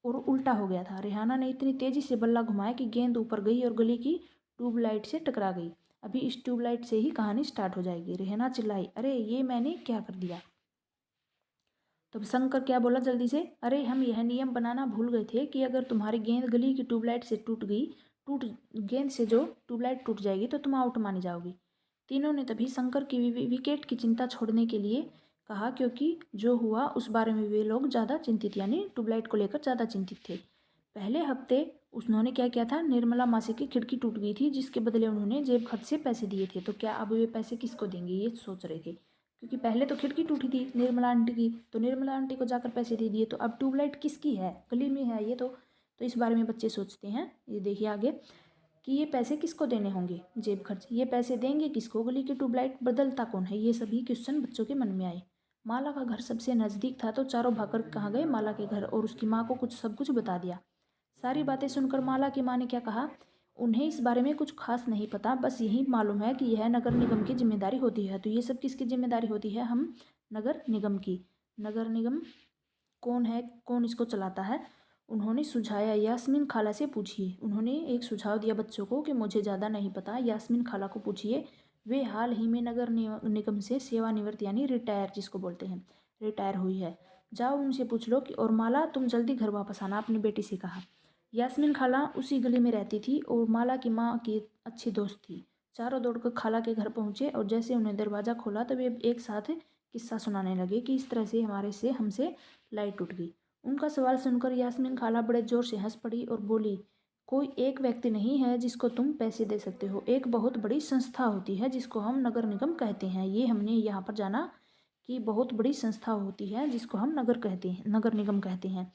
और उल्टा हो गया था। रेहाना ने इतनी तेजी से बल्ला घुमाया कि गेंद ऊपर गई और गली की ट्यूबलाइट से टकरा गई। अभी इस ट्यूबलाइट से ही कहानी स्टार्ट हो जाएगी। रेहाना चिल्लाई, अरे ये मैंने क्या कर दिया। तब शंकर क्या बोला जल्दी से, अरे हम यह नियम बनाना भूल गए थे कि अगर तुम्हारी गेंद गली की ट्यूबलाइट से गेंद से जो ट्यूबलाइट टूट जाएगी तो तुम आउट मानी जाओगी। तीनों ने तभी शंकर की विकेट की चिंता छोड़ने के लिए कहा, क्योंकि जो हुआ उस बारे में वे लोग ज़्यादा चिंतित यानी ट्यूबलाइट को लेकर ज़्यादा चिंतित थे। पहले हफ्ते उन्होंने क्या किया था, निर्मला मासी की खिड़की टूट गई थी जिसके बदले उन्होंने जेब खर्च से पैसे दिए थे। तो क्या अब वे पैसे किसको देंगे, ये सोच रहे थे, क्योंकि पहले तो खिड़की टूटी थी निर्मला आंटी की, तो निर्मला आंटी को जाकर पैसे दे दिए। तो अब ट्यूबलाइट किसकी है, गली में है ये तो इस बारे में बच्चे सोचते हैं। ये देखिए आगे कि ये पैसे किसको देने होंगे, जेब खर्च, ये पैसे देंगे किसको, गली की ट्यूबलाइट बदलता कौन है, ये सभी क्वेश्चन बच्चों के मन में आए। माला का घर सबसे नज़दीक था तो चारों भागकर कहाँ गए, माला के घर, और उसकी माँ को सब कुछ बता दिया। सारी बातें सुनकर माला की माँ ने क्या कहा, उन्हें इस बारे में कुछ खास नहीं पता, बस यही मालूम है कि यह नगर निगम की जिम्मेदारी होती है। तो ये सब किसकी जिम्मेदारी होती है, हम नगर निगम की। नगर निगम कौन है, कौन इसको चलाता है, उन्होंने सुझाया, यास्मीन खाला से पूछिए। उन्होंने एक सुझाव दिया बच्चों को कि मुझे ज़्यादा नहीं पता, यास्मीन खाला को पूछिए, वे हाल ही में नगर निगम से सेवानिवृत्त यानी रिटायर जिसको बोलते हैं, रिटायर हुई है, जाओ उनसे पूछ लो कि, और माला तुम जल्दी घर वापस आना, अपनी बेटी से कहा। यास्मीन खाला उसी गली में रहती थी और माला की माँ की अच्छी दोस्त थी। चारों दौड़कर खाला के घर पहुंचे और जैसे उन्हें दरवाज़ा खोला तो वे एक साथ किस्सा सुनाने लगे कि इस तरह से हमसे लाइट टूट गई। उनका सवाल सुनकर यास्मीन खाला बड़े जोर से हंस पड़ी और बोली, कोई एक व्यक्ति नहीं है जिसको तुम पैसे दे सकते हो, एक बहुत बड़ी संस्था होती है जिसको हम नगर निगम कहते हैं। ये हमने यहाँ पर जाना कि बहुत बड़ी संस्था होती है जिसको हम नगर निगम कहते हैं,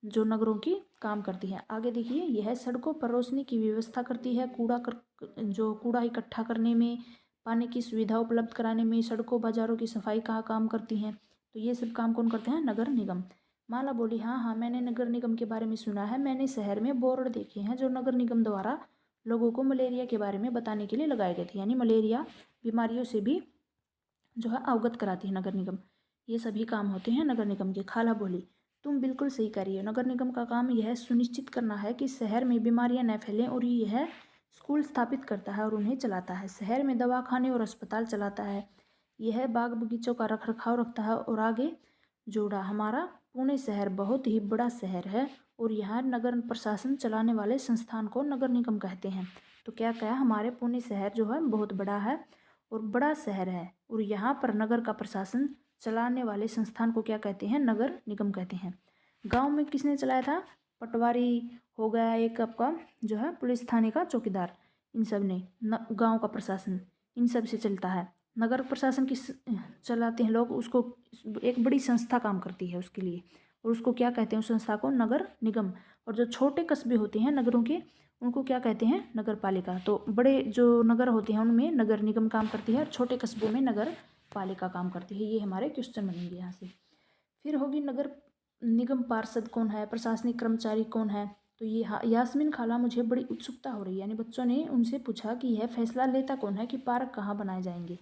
जो नगरों की काम करती है। आगे देखिए, यह सड़कों पर रोशनी की व्यवस्था करती है, कूड़ा इकट्ठा करने में, पानी की सुविधा उपलब्ध कराने में, सड़कों बाजारों की सफाई का काम करती हैं। तो ये सब काम कौन करते हैं, नगर निगम। माला बोली, हाँ हाँ मैंने नगर निगम के बारे में सुना है, मैंने शहर में बोर्ड देखे हैं जो नगर निगम द्वारा लोगों को मलेरिया के बारे में बताने के लिए लगाए गए थे, यानी मलेरिया बीमारियों से भी जो है अवगत कराती है नगर निगम। ये सभी काम होते हैं नगर निगम के। खाला बोली, तुम बिल्कुल सही कह रही हो, नगर निगम का काम यह सुनिश्चित करना है कि शहर में बीमारियां न फैलें, और यह स्कूल स्थापित करता है और उन्हें चलाता है, शहर में दवाखाने और अस्पताल चलाता है, यह बाग बगीचों का रख रखाव रखता है। और आगे जोड़ा, हमारा पुणे शहर बहुत ही बड़ा शहर है और यहाँ नगर प्रशासन चलाने वाले संस्थान को नगर निगम कहते हैं। तो क्या कहा, हमारे पुणे शहर जो है बहुत बड़ा है और बड़ा शहर है, और यहाँ पर नगर का प्रशासन चलाने वाले संस्थान को क्या कहते हैं, नगर निगम कहते हैं। गांव में किसने चलाया था, पटवारी हो गया एक आपका जो है पुलिस थाने का चौकीदार, इन सब ने गांव का प्रशासन इन सब से चलता है। नगर प्रशासन किस चलाते हैं लोग, उसको एक बड़ी संस्था काम करती है उसके लिए, और उसको क्या कहते हैं, उस संस्था को नगर निगम। और जो छोटे कस्बे होते हैं नगरों के, उनको क्या कहते हैं, नगर पालिका। तो बड़े जो नगर होते हैं उनमें नगर निगम काम करती है और छोटे कस्बों में नगर पालिका काम करती है। ये हमारे क्वेश्चन बनेंगे यहाँ से। फिर होगी नगर निगम पार्षद कौन है, प्रशासनिक कर्मचारी कौन है। तो ये यास्मीन खाला मुझे बड़ी उत्सुकता हो रही है, यानी बच्चों ने उनसे पूछा कि यह फैसला लेता कौन है कि पार्क कहाँ बनाए जाएंगे।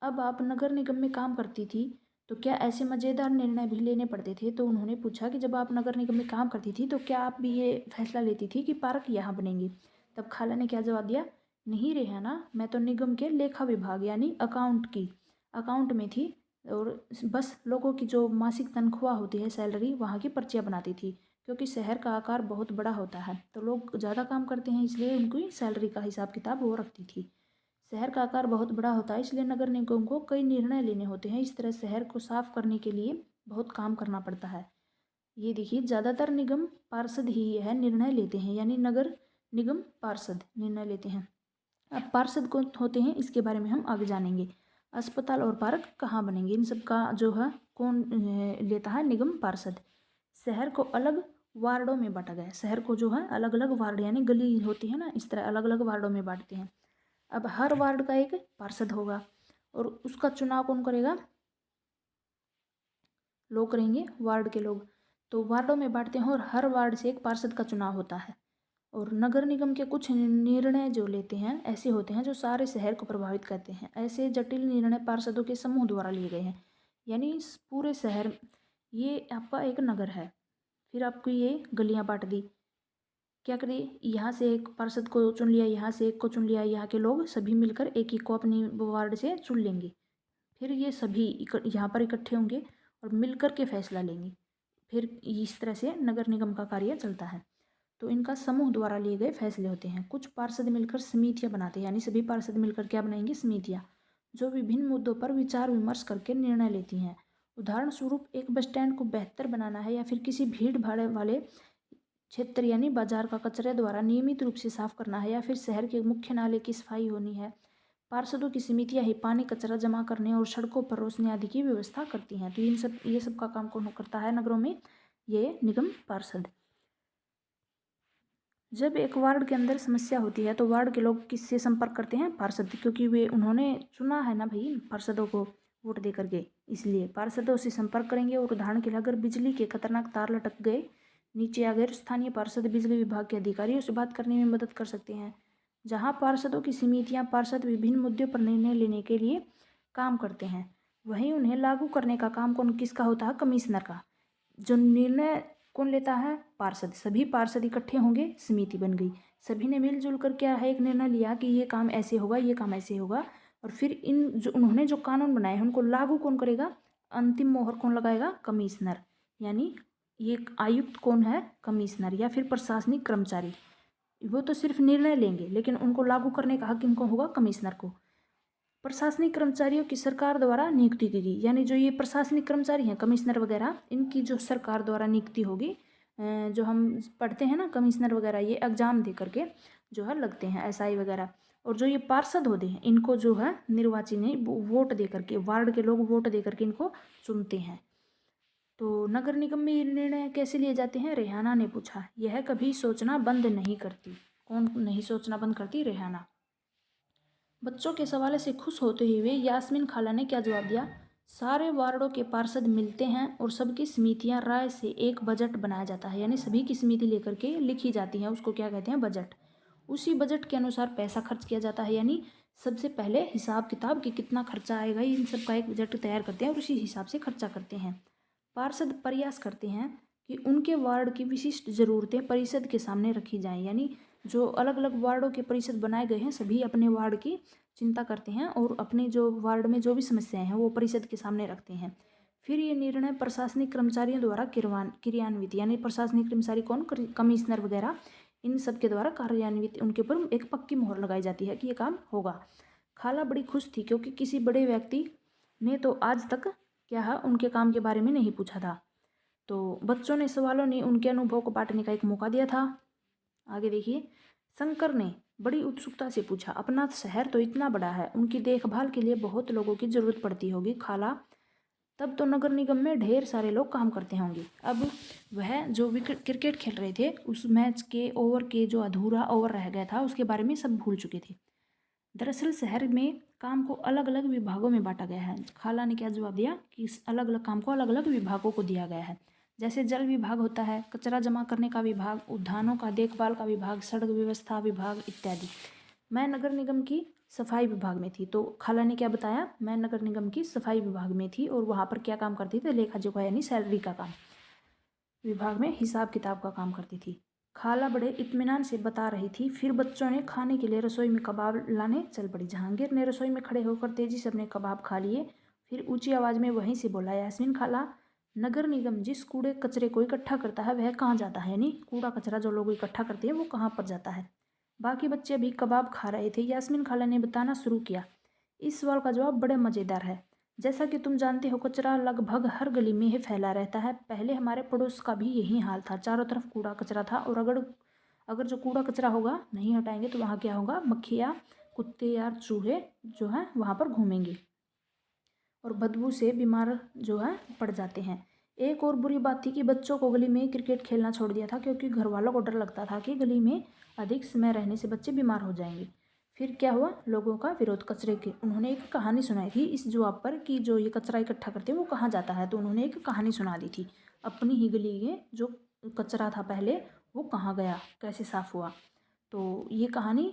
अब आप नगर निगम में काम करती थी तो क्या ऐसे मज़ेदार निर्णय भी लेने पड़ते थे। तो उन्होंने पूछा कि जब आप नगर निगम में काम करती थी तो क्या आप भी ये फैसला लेती थी कि पार्क यहाँ बनेंगे। तब खाला ने क्या जवाब दिया, नहीं रेहाना, मैं तो निगम के लेखा विभाग यानी अकाउंट में थी और बस लोगों की जो मासिक तनख्वाह होती है, सैलरी, वहाँ की पर्चियाँ बनाती थी। क्योंकि शहर का आकार बहुत बड़ा होता है तो लोग ज़्यादा काम करते हैं, इसलिए उनकी सैलरी का हिसाब किताब वो रखती थी। शहर का आकार बहुत बड़ा होता है, इसलिए नगर निगम को कई निर्णय लेने होते हैं। इस तरह शहर को साफ करने के लिए बहुत काम करना पड़ता है। ये देखिए, ज़्यादातर निगम पार्षद ही यह निर्णय लेते हैं, यानी नगर निगम पार्षद निर्णय लेते हैं। अब पार्षद कौन होते हैं इसके बारे में हम आगे जानेंगे। अस्पताल और पार्क कहाँ बनेंगे, इन सब का जो है कौन लेता है, निगम पार्षद। शहर को अलग वार्डों में बांटा गया है। शहर को जो है अलग अलग वार्ड यानी गली होती है ना, इस तरह अलग अलग वार्डों में बांटते हैं। अब हर वार्ड का एक पार्षद होगा और उसका चुनाव कौन करेगा, लोग करेंगे, वार्ड के लोग। तो वार्डों में बांटते हैं और हर वार्ड से एक पार्षद का चुनाव होता है। और नगर निगम के कुछ निर्णय जो लेते हैं ऐसे होते हैं जो सारे शहर को प्रभावित करते हैं। ऐसे जटिल निर्णय पार्षदों के समूह द्वारा लिए गए हैं, यानी इस पूरे शहर, ये आपका एक नगर है, फिर आपको ये गलियां बांट दी, क्या करिए, यहाँ से एक पार्षद को चुन लिया, यहाँ से एक को चुन लिया, यहाँ के लोग सभी मिलकर एक एक को अपनी वार्ड से चुन लेंगे। फिर ये सभी यहाँ पर इकट्ठे होंगे और मिलकर के फैसला लेंगे। फिर इस तरह से नगर निगम का कार्य चलता है। तो इनका समूह द्वारा लिए गए फैसले होते हैं। कुछ पार्षद मिलकर समितियाँ बनाते हैं, यानी सभी पार्षद मिलकर क्या बनाएंगे, समितियाँ, जो विभिन्न मुद्दों पर विचार विमर्श करके निर्णय लेती हैं। उदाहरण स्वरूप एक बस स्टैंड को बेहतर बनाना है या फिर किसी भीड़ भाड़ वाले क्षेत्र यानी बाजार का कचरे द्वारा नियमित रूप से साफ करना है या फिर शहर के मुख्य नाले की सफाई होनी है। पार्षदों की समितियां ही पानी कचरा जमा करने और सड़कों पर रोशनी आदि की व्यवस्था करती हैं। तो ये सब का काम कौन करता है नगरों में, ये निगम पार्षद। जब एक वार्ड के अंदर समस्या होती है तो वार्ड के लोग किससे संपर्क करते हैं, पार्षद, क्योंकि वे उन्होंने चुना है ना भाई पार्षदों को वोट दे करके, इसलिए पार्षदों से संपर्क करेंगे। और उदाहरण के लिए अगर बिजली के खतरनाक तार लटक गए नीचे आ गए, स्थानीय पार्षद बिजली विभाग के अधिकारियों से बात करने में मदद कर सकते हैं। जहाँ पार्षदों की समितियाँ पार्षद विभिन्न मुद्दों पर निर्णय लेने के लिए काम करते हैं, वहीं उन्हें लागू करने का काम कौन किसका होता है, कमिश्नर का। जो निर्णय कौन लेता है, पार्षद। सभी पार्षद इकट्ठे होंगे, समिति बन गई, सभी ने मिलजुल कर क्या है एक निर्णय लिया कि ये काम ऐसे होगा, ये काम ऐसे होगा। और फिर इन जो उन्होंने जो कानून बनाए हैं उनको लागू कौन करेगा, अंतिम मोहर कौन लगाएगा, कमिश्नर। यानी ये आयुक्त कौन है, कमिश्नर, या फिर प्रशासनिक कर्मचारी। वो तो सिर्फ निर्णय लेंगे लेकिन उनको लागू करने का हक किनको होगा, कमिश्नर को। प्रशासनिक कर्मचारियों की सरकार द्वारा नियुक्ति की गई, यानी जो ये प्रशासनिक कर्मचारी हैं, कमिश्नर वगैरह, इनकी जो सरकार द्वारा नियुक्ति होगी। जो हम पढ़ते हैं ना कमिश्नर वगैरह, ये एग्जाम दे करके जो है लगते हैं, एसआई वगैरह। और जो ये पार्षद होते हैं इनको जो है निर्वाचित वोट दे करके, वार्ड के लोग वोट दे करके इनको चुनते हैं। तो नगर निगम में ये निर्णय कैसे लिए जाते हैं, रेहाना ने पूछा। यह कभी सोचना बंद नहीं करती, कौन नहीं सोचना बंद करती, रेहाना। बच्चों के सवाल से खुश होते हुए यास्मीन खाला ने क्या जवाब दिया, सारे वार्डों के पार्षद मिलते हैं और सबकी समितियां राय से एक बजट बनाया जाता है, यानी सभी की समिति लेकर के लिखी जाती है, उसको क्या कहते हैं, बजट। उसी बजट के अनुसार पैसा खर्च किया जाता है, यानी सबसे पहले हिसाब किताब कि कितना खर्चा आएगा, इन सब का एक बजट तैयार करते हैं और उसी हिसाब से खर्चा करते हैं। पार्षद प्रयास करते हैं कि उनके वार्ड की विशिष्ट ज़रूरतें परिषद के सामने रखी जाएं, यानी जो अलग अलग वार्डों के परिषद बनाए गए हैं सभी अपने वार्ड की चिंता करते हैं और अपने जो वार्ड में जो भी समस्याएं हैं वो परिषद के सामने रखते हैं। फिर ये निर्णय प्रशासनिक कर्मचारियों द्वारा क्रियान्वित, यानी प्रशासनिक कर्मचारी कौन, कमिश्नर वगैरह, इन सब के द्वारा कार्यान्वित, उनके ऊपर एक पक्की मोहर लगाई जाती है कि ये काम होगा। खाला बड़ी खुश थी क्योंकि किसी बड़े व्यक्ति ने तो आज तक क्या है उनके काम के बारे में नहीं पूछा था। तो बच्चों ने सवालों ने उनके अनुभव को बांटने का एक मौका दिया था। आगे देखिए, शंकर ने बड़ी उत्सुकता से पूछा, अपना शहर तो इतना बड़ा है, उनकी देखभाल के लिए बहुत लोगों की जरूरत पड़ती होगी, खाला तब तो नगर निगम में ढेर सारे लोग काम करते होंगे। अब वह जो विकेट क्रिकेट खेल रहे थे उस मैच के ओवर के जो अधूरा ओवर रह गया था उसके बारे में सब भूल चुके थे। दरअसल शहर में काम को अलग अलग विभागों में बांटा गया है। खाला ने क्या जवाब दिया कि इस अलग अलग काम को अलग अलग विभागों को दिया गया है। जैसे जल विभाग होता है, कचरा जमा करने का विभाग, उद्यानों का देखभाल का विभाग, सड़क व्यवस्था विभाग इत्यादि। मैं नगर निगम की सफाई विभाग में थी। तो खाला ने क्या बताया, मैं नगर निगम की सफाई विभाग में थी और वहाँ पर क्या काम करती थी, लेखा जोखा यानी सैलरी का काम, विभाग में हिसाब किताब का काम करती थी। खाला बड़े इत्मीनान से बता रही थी। फिर बच्चों ने खाने के लिए रसोई में कबाब लाने चल पड़ी। जहांगीर ने रसोई में खड़े होकर तेजी से अपने कबाब खा लिए। फिर ऊंची आवाज़ में वहीं से बोला, यास्मीन खाला, नगर निगम जिस कूड़े कचरे को इकट्ठा करता है वह कहाँ जाता है, यानी कूड़ा कचरा जो लोग इकट्ठा करते हैं वो कहाँ पर जाता है। बाकी बच्चे भी कबाब खा रहे थे। यास्मीन खाला ने बताना शुरू किया। इस सवाल का जवाब बड़े मज़ेदार है। जैसा कि तुम जानते हो, कचरा लगभग हर गली में ही फैला रहता है। पहले हमारे पड़ोस का भी यही हाल था। चारों तरफ कूड़ा कचरा था और अगर अगर जो कूड़ा कचरा होगा नहीं हटाएंगे तो वहाँ क्या होगा, मक्खियाँ, कुत्ते या चूहे जो हैं वहाँ पर घूमेंगे और बदबू से बीमार जो है पड़ जाते हैं। एक और बुरी बात थी कि बच्चों को गली में क्रिकेट खेलना छोड़ दिया था क्योंकि घर वालों को डर लगता था कि गली में अधिक समय रहने से बच्चे बीमार हो जाएंगे। फिर क्या हुआ, लोगों का विरोध कचरे के। उन्होंने एक कहानी सुनाई थी इस जवाब पर कि जो ये कचरा इकट्ठा करते हैं वो कहाँ जाता है। तो उन्होंने एक कहानी सुना दी थी, अपनी ही गली में जो कचरा था पहले वो कहाँ गया, कैसे साफ हुआ। तो ये कहानी,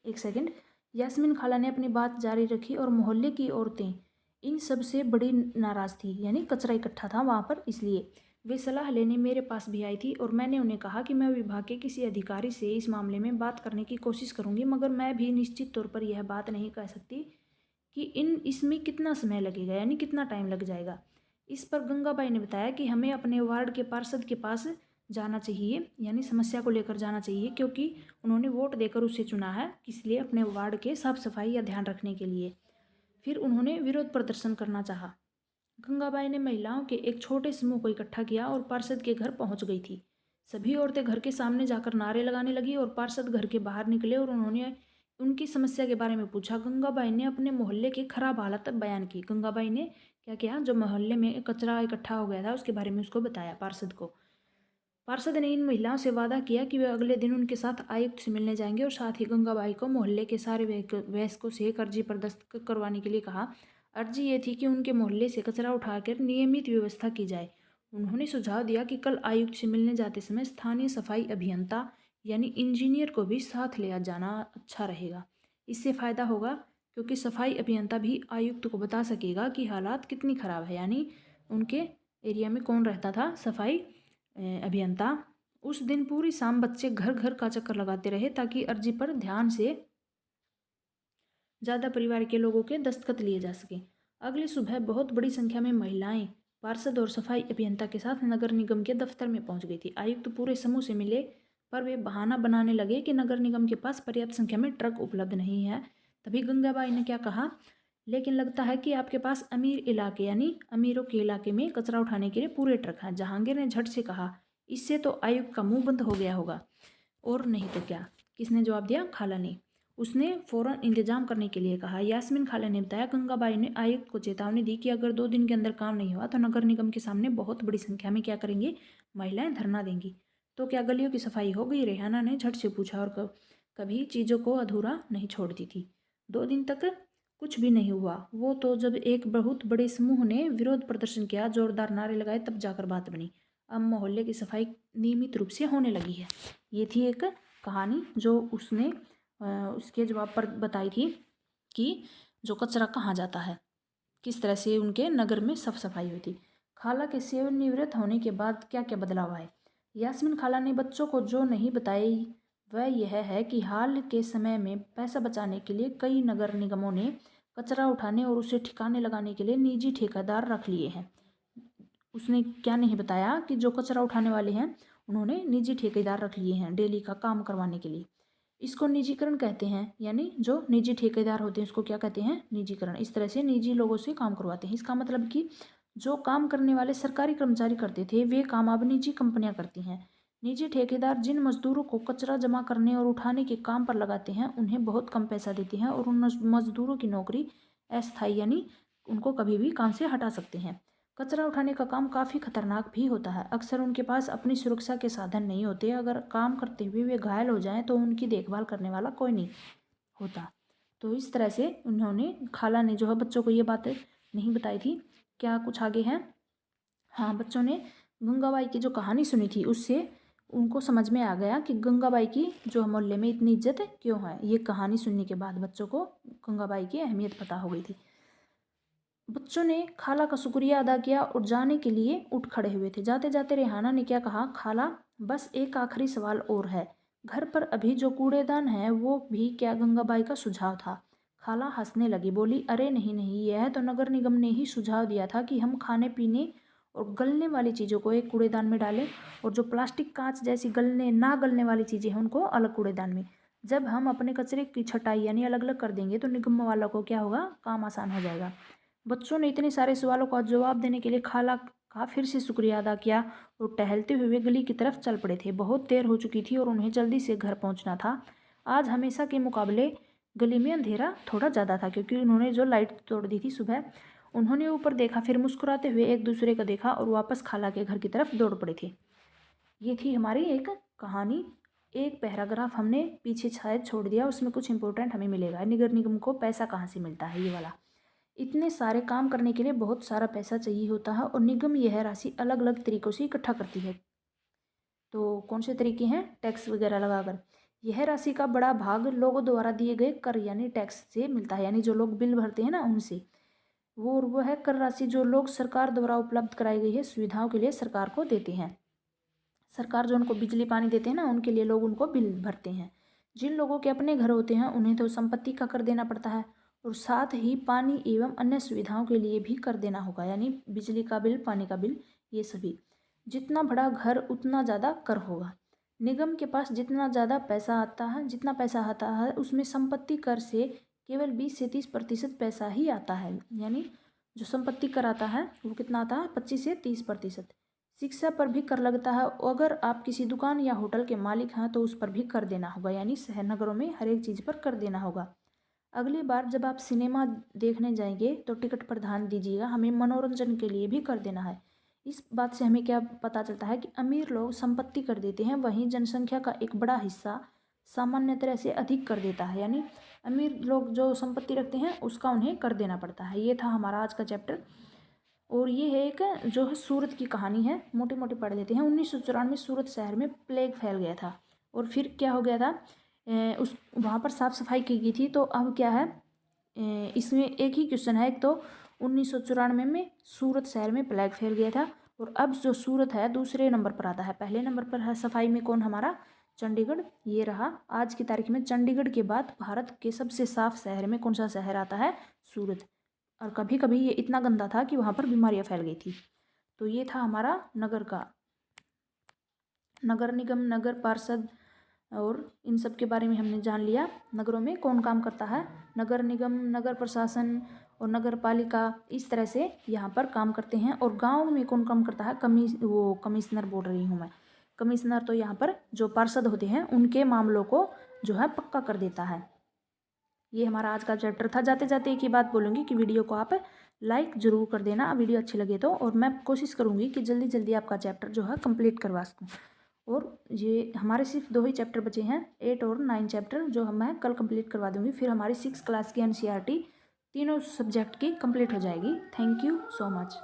एक सेकंड, यास्मीन खाला ने अपनी बात जारी रखी और मोहल्ले की औरतें इन सब से बड़ी नाराज़ थी, यानी कचरा इकट्ठा था वहाँ पर, इसलिए वे सलाह लेने मेरे पास भी आई थी और मैंने उन्हें कहा कि मैं विभाग के किसी अधिकारी से इस मामले में बात करने की कोशिश करूंगी, मगर मैं भी निश्चित तौर पर यह बात नहीं कह सकती कि इसमें कितना समय लगेगा, यानी कितना टाइम लग जाएगा। इस पर गंगाबाई ने बताया कि हमें अपने वार्ड के पार्षद के पास जाना चाहिए, यानी समस्या को लेकर जाना चाहिए, क्योंकि उन्होंने वोट देकर उसे चुना है, इसलिए अपने वार्ड के साफ सफाई या ध्यान रखने के लिए। फिर उन्होंने विरोध प्रदर्शन करना चाहा। गंगाबाई ने महिलाओं के एक छोटे समूह को इकट्ठा किया और पार्षद के घर पहुंच गई थी। सभी औरतें घर के सामने जाकर नारे लगाने लगी और पार्षद घर के बाहर निकले और उन्होंने उनकी समस्या के बारे में पूछा। गंगाबाई ने अपने मोहल्ले की खराब हालत बयान की। गंगाबाई ने क्या किया, जो मोहल्ले में कचरा इकट्ठा हो गया था उसके बारे में उसको बताया पार्षद को। पार्षद ने इन महिलाओं से वादा किया कि वे अगले दिन उनके साथ आयुक्त से मिलने जाएंगे और साथ ही गंगाबाई को मोहल्ले के सारे वयस्कों से एक अर्जी पर दस्तखत करवाने के लिए कहा। अर्जी ये थी कि उनके मोहल्ले से कचरा उठाकर नियमित व्यवस्था की जाए। उन्होंने सुझाव दिया कि कल आयुक्त से मिलने जाते समय स्थानीय सफाई अभियंता यानी इंजीनियर को भी साथ ले जाना अच्छा रहेगा। इससे फ़ायदा होगा क्योंकि सफाई अभियंता भी आयुक्त को बता सकेगा कि हालात कितनी ख़राब है, यानी उनके एरिया में कौन रहता था सफाई अभियंता। उस दिन पूरी शाम बच्चे घर घर का चक्कर लगाते रहे ताकि अर्जी पर ध्यान से ज़्यादा परिवार के लोगों के दस्तखत लिए जा सकें। अगली सुबह बहुत बड़ी संख्या में महिलाएं पार्षद और सफाई अभियंता के साथ नगर निगम के दफ्तर में पहुंच गई थी। आयुक्त पूरे समूह से मिले पर वे बहाना बनाने लगे कि नगर निगम के पास पर्याप्त संख्या में ट्रक उपलब्ध नहीं है। तभी गंगाबाई ने क्या कहा, लेकिन लगता है कि आपके पास अमीर इलाके यानी अमीरों के इलाके में कचरा उठाने के लिए पूरे ट्रक हैं। जहांगीर ने झट से कहा, इससे तो आयुक्त का मुंह बंद हो गया होगा। और नहीं तो क्या, किसने जवाब दिया, खाला ने। उसने फौरन इंतजाम करने के लिए कहा। यास्मीन खाला ने बताया, गंगाबाई ने आयुक्त को चेतावनी दी कि अगर 2 दिन के अंदर काम नहीं हुआ तो नगर निगम के सामने बहुत बड़ी संख्या में क्या करेंगे, महिलाएं धरना देंगी। तो क्या गलियों की सफाई हो गई, रेहाना ने झट से पूछा और कभी चीज़ों को अधूरा नहीं छोड़ती थी। 2 दिन तक कुछ भी नहीं हुआ। वो तो जब एक बहुत बड़े समूह ने विरोध प्रदर्शन किया, जोरदार नारे लगाए, तब जाकर बात बनी। अब मोहल्ले की सफाई नियमित रूप से होने लगी है। ये थी एक कहानी जो उसने उसके जवाब पर बताई थी कि जो कचरा कहाँ जाता है, किस तरह से उनके नगर में साफ सफाई हुई थी। खाला के सेवानिवृत्त होने के बाद क्या क्या बदलाव आए। यास्मीन खाला ने बच्चों को जो नहीं बताई वह यह है कि हाल के समय में पैसा बचाने के लिए कई नगर निगमों ने कचरा उठाने और उसे ठिकाने लगाने के लिए निजी ठेकेदार रख लिए हैं। उसने क्या नहीं बताया कि जो कचरा उठाने वाले हैं उन्होंने निजी ठेकेदार रख लिए हैं डेली का काम करवाने के लिए। इसको निजीकरण कहते हैं, यानी जो निजी ठेकेदार होते हैं उसको क्या कहते हैं, निजीकरण। इस तरह से निजी लोगों से काम करवाते हैं। इसका मतलब कि जो काम करने वाले सरकारी कर्मचारी करते थे वे काम अब निजी कंपनियां करती हैं। निजी ठेकेदार जिन मजदूरों को कचरा जमा करने और उठाने के काम पर लगाते हैं उन्हें बहुत कम पैसा देते हैं और उन मजदूरों की नौकरी अस्थायी यानी उनको कभी भी काम से हटा सकते हैं। कचरा उठाने का काम काफ़ी खतरनाक भी होता है। अक्सर उनके पास अपनी सुरक्षा के साधन नहीं होते। अगर काम करते हुए वे घायल हो जाएं तो उनकी देखभाल करने वाला कोई नहीं होता। तो इस तरह से उन्होंने, खाला ने जो है बच्चों को ये बातें नहीं बताई थी। क्या कुछ आगे है? हाँ, बच्चों ने गंगाबाई की जो कहानी सुनी थी उससे उनको समझ में आ गया कि गंगाबाई की जो मोहल्ले में इतनी इज्जत क्यों है। ये कहानी सुनने के बाद बच्चों को गंगाबाई की अहमियत पता हो गई थी। बच्चों ने खाला का शुक्रिया अदा किया और जाने के लिए उठ खड़े हुए थे। जाते जाते रेहाना ने क्या कहा, खाला बस एक आखिरी सवाल और है। घर पर अभी जो कूड़ेदान है वो भी क्या गंगाबाई का सुझाव था? खाला हंसने लगी, बोली, अरे नहीं नहीं, यह तो नगर निगम ने ही सुझाव दिया था कि हम खाने पीने और गलने वाली चीज़ों को एक कूड़ेदान में डालें और जो प्लास्टिक, कांच जैसी गलने ना गलने वाली चीज़ें हैं उनको अलग कूड़ेदान में। जब हम अपने कचरे की छटाई यानी अलग अलग कर देंगे तो निगम वालों को क्या होगा, काम आसान हो जाएगा। बच्चों ने इतने सारे सवालों का जवाब देने के लिए खाला का फिर से शुक्रिया अदा किया और टहलते हुए गली की तरफ चल पड़े थे। बहुत देर हो चुकी थी और उन्हें जल्दी से घर पहुंचना था। आज हमेशा के मुकाबले गली में अंधेरा थोड़ा ज़्यादा था क्योंकि उन्होंने जो लाइट तोड़ दी थी सुबह। उन्होंने ऊपर देखा, फिर मुस्कुराते हुए एक दूसरे को देखा और वापस खाला के घर की तरफ दौड़ पड़े थे। ये थी हमारी एक कहानी। एक पैराग्राफ हमने पीछे शायद छोड़ दिया, उसमें कुछ इंपॉर्टेंट हमें मिलेगा। नगर निगम को पैसा कहाँ से मिलता है, ये वाला। इतने सारे काम करने के लिए बहुत सारा पैसा चाहिए होता है और निगम यह राशि अलग अलग तरीकों से इकट्ठा करती है। तो कौन से तरीके हैं? टैक्स वगैरह लगाकर। यह राशि का बड़ा भाग लोगों द्वारा दिए गए कर यानी टैक्स से मिलता है, यानी जो लोग बिल भरते हैं ना उनसे। वो है कर राशि जो लोग सरकार द्वारा उपलब्ध कराई गई है सुविधाओं के लिए सरकार को देते हैं। सरकार जो उनको बिजली पानी देते हैं ना, उनके लिए लोग उनको बिल भरते हैं। जिन लोगों के अपने घर होते हैं उन्हें तो संपत्ति का कर देना पड़ता है और साथ ही पानी एवं अन्य सुविधाओं के लिए भी कर देना होगा, यानी बिजली का बिल, पानी का बिल, ये सभी। जितना बड़ा घर उतना ज़्यादा कर होगा। निगम के पास जितना ज़्यादा पैसा आता है, जितना पैसा आता है उसमें संपत्ति कर से केवल 20 से 30% पैसा ही आता है, यानी जो संपत्ति कर आता है वो कितना आता है, 25 से 30%। शिक्षा पर भी कर लगता है। अगर आप किसी दुकान या होटल के मालिक हैं तो उस पर भी कर देना होगा, यानी शहर नगरों में हर एक चीज़ पर कर देना होगा। अगली बार जब आप सिनेमा देखने जाएंगे तो टिकट पर ध्यान दीजिएगा, हमें मनोरंजन के लिए भी कर देना है। इस बात से हमें क्या पता चलता है कि अमीर लोग संपत्ति कर देते हैं, वहीं जनसंख्या का एक बड़ा हिस्सा सामान्य तरह से अधिक कर देता है, यानी अमीर लोग जो संपत्ति रखते हैं उसका उन्हें कर देना पड़ता है। ये था हमारा आज का चैप्टर। और ये है एक जो है सूरत की कहानी है, मोटे मोटे पढ़ लेते हैं। 1994 में सूरत शहर में प्लेग फैल गया था और फिर क्या हो गया था, उस वहाँ पर साफ़ सफाई की गई थी। तो अब क्या है, इसमें एक ही क्वेश्चन है। एक तो 1994 में सूरत शहर में प्लेग फैल गया था और अब जो सूरत है दूसरे नंबर पर आता है। पहले नंबर पर है सफाई में कौन, हमारा चंडीगढ़। ये रहा आज की तारीख में। चंडीगढ़ के बाद भारत के सबसे साफ शहर में कौन सा शहर आता है, सूरत। और कभी कभी ये इतना गंदा था कि वहाँ पर बीमारियाँ फैल गई थी। तो ये था हमारा नगर का, नगर निगम, नगर पार्षद और इन सब के बारे में हमने जान लिया। नगरों में कौन काम करता है, नगर निगम, नगर प्रशासन और नगर पालिका इस तरह से यहाँ पर काम करते हैं। और गांव में कौन काम करता है, कमिश्नर बोल रही हूँ मैं। कमिश्नर तो यहाँ पर जो पार्षद होते हैं उनके मामलों को जो है पक्का कर देता है। ये हमारा आज का चैप्टर था। जाते जाते एक ही बात बोलूँगी कि वीडियो को आप लाइक ज़रूर कर देना वीडियो अच्छी लगे तो, और मैं कोशिश करूँगी कि जल्दी जल्दी आपका चैप्टर जो है कंप्लीट करवा सकूँ। और ये हमारे सिर्फ 2 ही चैप्टर बचे हैं, 8 और 9 चैप्टर, जो मैं कल कंप्लीट करवा दूँगी। फिर हमारी 6 क्लास की NCERT तीनों सब्जेक्ट की कंप्लीट हो जाएगी। Thank you so much.